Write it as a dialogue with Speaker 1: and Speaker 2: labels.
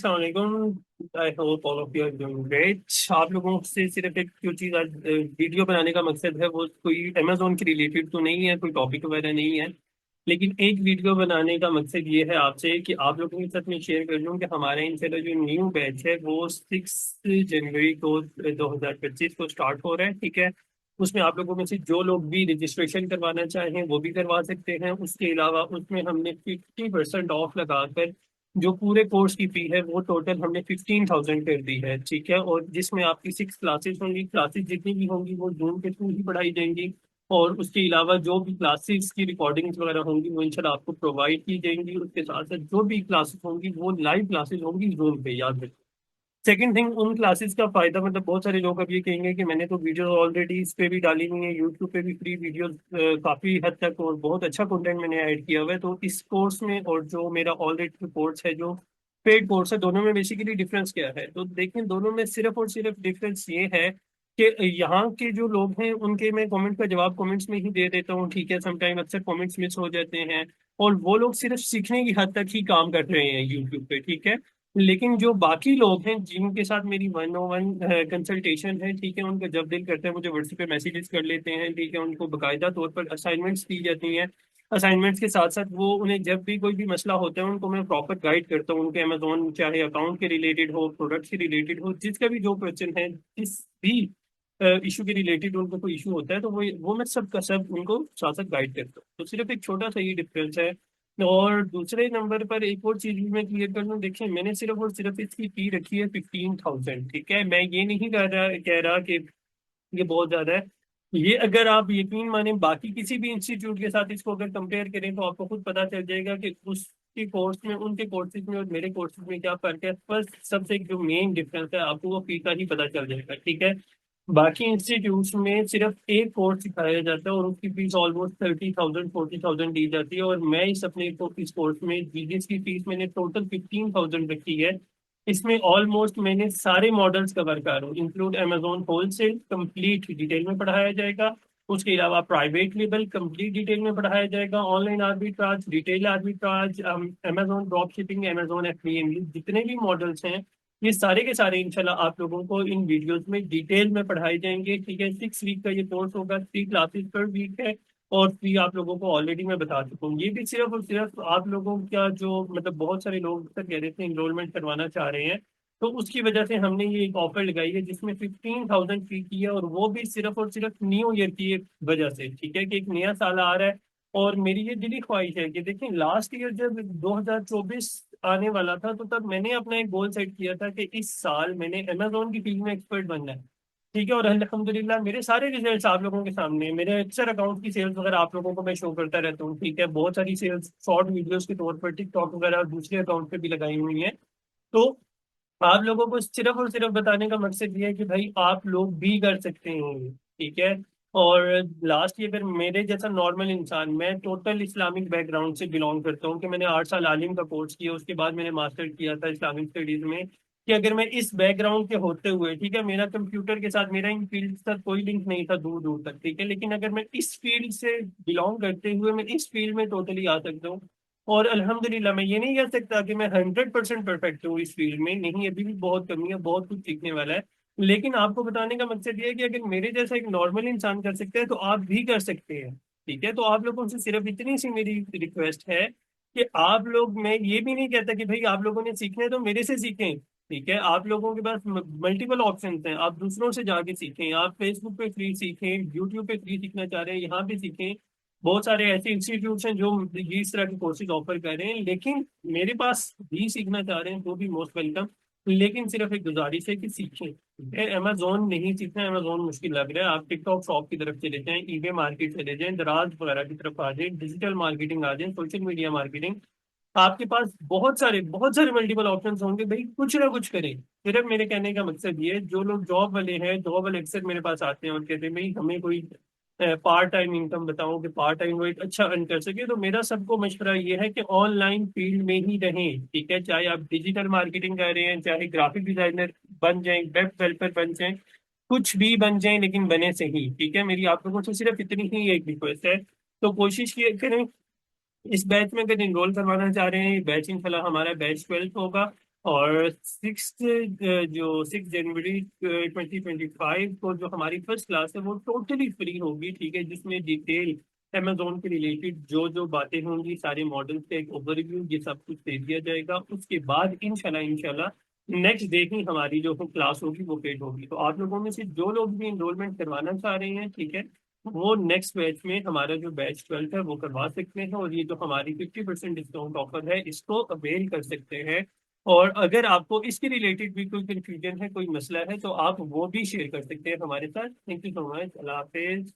Speaker 1: अस्सलाम वालेकुम। I hope all of you are doing great. आप लोगों से सिर्फ एक जो चीज़ आज वीडियो बनाने का मकसद है वो कोई अमेजोन के रिलेटेड तो नहीं है, कोई टॉपिक वगैरह नहीं है। लेकिन एक वीडियो बनाने का मकसद ये है आपसे कि आप लोगों के साथ मैं शेयर कर लूँ कि हमारे इनसे जो न्यू बैच है वो 6 जनवरी को 2025 को स्टार्ट हो रहा है। ठीक है, उसमें आप लोगों में से जो लोग भी रजिस्ट्रेशन करवाना चाहें वो भी करवा सकते हैं। उसके अलावा उसमें हमने 50% ऑफ लगाकर जो पूरे कोर्स की फी है वो टोटल हमने 15,000 कर दी है। ठीक है, और जिसमें आपकी 6 क्लासेस होंगी। क्लासेस जितनी भी होंगी वो जूम के थ्रू ही पढ़ाई जाएंगी। और उसके अलावा जो भी क्लासेस की रिकॉर्डिंग्स वगैरह होंगी वो इंशाल्लाह आपको प्रोवाइड की जाएंगी। उसके साथ साथ जो भी क्लासेस होंगी वो लाइव क्लासेस होंगी जूम पे, याद रखिए। सेकंड थिंग, उन क्लासेस का फायदा मतलब बहुत सारे लोग अब ये कहेंगे कि मैंने तो वीडियो ऑलरेडी इस पे भी डाली हुई है, यूट्यूब पे भी फ्री वीडियोस काफी हद तक और बहुत अच्छा कंटेंट मैंने ऐड किया हुआ है। तो इस कोर्स में और जो मेरा ऑलरेडी कोर्स है जो पेड कोर्स है, दोनों में बेसिकली डिफरेंस क्या है? तो देखिए, दोनों में सिर्फ और सिर्फ डिफरेंस ये है कि यहाँ के जो लोग हैं उनके मैं कमेंट का जवाब कमेंट्स में ही दे देता हूँ। ठीक है, समटाइम अक्सर कमेंट्स मिस हो जाते हैं और वो लोग सिर्फ सीखने की हद तक ही काम कर रहे हैं यूट्यूब पे। ठीक है, लेकिन जो बाकी लोग हैं जिनके साथ मेरी 1-on-1 कंसल्टेशन है, ठीक है, उनका जब दिल करता है मुझे व्हाट्सएप पे मैसेजेस कर लेते हैं। ठीक है, उनको बाकायदा तौर पर असाइनमेंट्स दी जाती हैं। असाइनमेंट्स के साथ साथ वो उन्हें जब भी कोई भी मसला होता है उनको मैं प्रॉपर गाइड करता हूँ। उनके अमेजोन चाहे अकाउंट के रिलेटेड हो, प्रोडक्ट के रिलेटेड हो, जिसका भी जो क्वेश्चन है, जिस भी इशू के रिलेटेड उनको कोई इशू होता है तो वो मैं सब का सब उनको साथ साथ गाइड करता हूँ। तो सिर्फ एक छोटा सा ये डिफरेंस है। और दूसरे नंबर पर एक और चीज भी मैं क्लियर कर लूँ। देखिए, मैंने सिर्फ और सिर्फ इसकी फी रखी है 15,000। ठीक है, मैं ये नहीं कह रहा कि ये बहुत ज्यादा है। ये अगर आप यकीन माने बाकी किसी भी इंस्टीट्यूट के साथ इसको अगर कंपेयर करें तो आपको खुद पता चल जाएगा कि उसके कोर्स में, उनके कोर्सेज में और मेरे कोर्सेज में क्या फर्क है। फर्स्ट सबसे एक जो मेन डिफरेंस है आपको वो फी का ही पता चल जाएगा। ठीक है, बाकी इंस्टीट्यूट्स में सिर्फ एक कोर्स सिखाया जाता है और उसकी फीस ऑलमोस्ट 30,000 40,000 दी जाती है। और मैं इस अपने इस कोर्स में जीडीएस की फीस मैंने टोटल 15,000 रखी है। इसमें ऑलमोस्ट मैंने सारे मॉडल्स कवर कर रहा हूँ, include Amazon wholesale complete detail में पढ़ाया जाएगा। उसके अलावा प्राइवेट लेबल कंप्लीट डिटेल में पढ़ाया जाएगा। Online arbitrage, retail arbitrage, Amazon drop shipping, Amazon FBM, जितने भी मॉडल्स हैं ये सारे के सारे इंशाल्लाह आप लोगों को इन वीडियोस में डिटेल में पढ़ाए जाएंगे। ठीक है, 6 वीक का ये कोर्स होगा, 3 क्लासेस पर वीक है। और फी आप लोगों को ऑलरेडी मैं बता चुका हूँ। ये भी सिर्फ और सिर्फ आप लोगों का जो मतलब बहुत सारे लोग तक कह रहे थे इनरोलमेंट करवाना चाह रहे हैं, तो उसकी वजह से हमने ये एक ऑफर लगाई है जिसमें 15,000 फी की है। और वो भी सिर्फ और सिर्फ न्यू ईयर की वजह से। ठीक है, कि एक नया साल आ रहा है और मेरी ये दिली ख्वाहिश है कि देखिए, लास्ट ईयर जब 2024 आने वाला था तो तब मैंने अपना एक गोल सेट किया था कि इस साल मैंने अमेजोन की फील्ड में एक्सपर्ट बनना है। ठीक है, और अल्हम्दुलिल्लाह मेरे सारे रिजल्ट्स आप लोगों के सामने हैं। मेरे अक्सर अकाउंट की सेल्स वगैरह आप लोगों को मैं शो करता रहता हूँ। ठीक है, बहुत सारी सेल्स शॉर्ट वीडियोस के तौर पर टिकटॉक वगैरह और दूसरे अकाउंट पे भी लगाई हुई हैं। तो आप लोगों को सिर्फ और सिर्फ बताने का मकसद ये है कि भाई आप लोग भी कर सकते हैं। ठीक है, और लास्ट ईयर मेरे जैसा नॉर्मल इंसान, मैं टोटल इस्लामिक बैकग्राउंड से बिलोंग करता हूँ कि मैंने 8 साल आलिम का कोर्स किया, उसके बाद मैंने मास्टर किया था इस्लामिक स्टडीज में। कि अगर मैं इस बैकग्राउंड के होते हुए, ठीक है, मेरा कंप्यूटर के साथ, मेरा इन फील्ड के साथ कोई लिंक नहीं था दूर दूर तक। ठीक है, लेकिन अगर मैं इस फील्ड से बिलोंग करते हुए मैं इस फील्ड में टोटली आ सकता हूँ। और अल्हम्दुलिल्लाह मैं ये नहीं कह सकता कि मैं 100% परफेक्ट हूँ इस फील्ड में, नहीं, अभी भी बहुत कमी है, बहुत कुछ सीखने वाला है। लेकिन आपको बताने का मकसद ये है कि अगर मेरे जैसा एक नॉर्मल इंसान कर सकते हैं तो आप भी कर सकते हैं। ठीक है, तो आप लोगों से सिर्फ इतनी सी मेरी रिक्वेस्ट है कि आप लोग, मैं ये भी नहीं कहता कि भाई आप लोगों ने सीखना है तो मेरे से सीखें। ठीक है, आप लोगों के पास मल्टीपल ऑप्शंस हैं, आप दूसरों से जाके सीखें, आप फेसबुक पे फ्री सीखें, यूट्यूब पे फ्री सीखना चाह रहे हैं यहाँ पे सीखें। बहुत सारे ऐसे इंस्टीट्यूट्स हैं जो ये इस तरह के कोर्सेज ऑफर कर रहे हैं। लेकिन मेरे पास भी सीखना चाह रहे हैं तो भी मोस्ट वेलकम। लेकिन सिर्फ एक गुजारिश है कि सीखें। अमेजोन नहीं सीखना, अमेजोन मुश्किल लग रहा है, आप टिकटॉक शॉप की तरफ चले जाएं, ईबे मार्केट चले जाएं, दराज वगैरह की तरफ आ जाएं, डिजिटल मार्केटिंग आ जाएं, सोशल मीडिया मार्केटिंग। आपके पास बहुत सारे मल्टीपल ऑप्शंस होंगे। भाई कुछ ना कुछ करें। सिर्फ मेरे कहने का मकसद ये है, जो लोग जॉब वाले हैं, जॉब वाले अक्सर मेरे पास आते हैं और कहते हैं भाई हमें कोई पार्ट टाइम इनकम बताओ कि पार्ट टाइम वो एक अच्छा अर्न कर सके। तो मेरा सबको मशवरा ये है कि ऑनलाइन फील्ड में ही रहें। ठीक है, चाहे आप डिजिटल मार्केटिंग कर रहे हैं, चाहे ग्राफिक डिजाइनर बन जाएं, वेब डेवलपर बन जाएं, कुछ भी बन जाएं, लेकिन बने सही। ठीक है, मेरी आप लोगों से सिर्फ इतनी ही एक रिक्वेस्ट है। तो कोशिश किए करें, इस बैच में अगर इनरोल करवाना चाह रहे हैं, बैच इंशाल्लाह हमारा बैच 12th होगा। और 6 जनवरी 2025 को जो हमारी फर्स्ट क्लास है वो टोटली फ्री होगी, ठीक है, जिसमें डिटेल अमेजोन के रिलेटेड जो जो बातें होंगी, सारे मॉडल्स का एक ओवरव्यू, ये सब कुछ दे दिया जाएगा। उसके बाद इंशाल्लाह नेक्स्ट डे ही हमारी जो क्लास होगी वो पेड होगी। तो आप लोगों में से जो लोग भी इनरोलमेंट करवाना चाह रहे हैं, ठीक है, वो नेक्स्ट बैच में, हमारा जो बैच 12th है वो करवा सकते हैं, और ये जो हमारी 50% डिस्काउंट ऑफर है इसको अवेल कर सकते हैं। और अगर आपको इसके रिलेटेड भी कोई कंफ्यूजन है, कोई मसला है, तो आप वो भी शेयर कर सकते हैं हमारे साथ। Thank you so much, Allah Hafiz.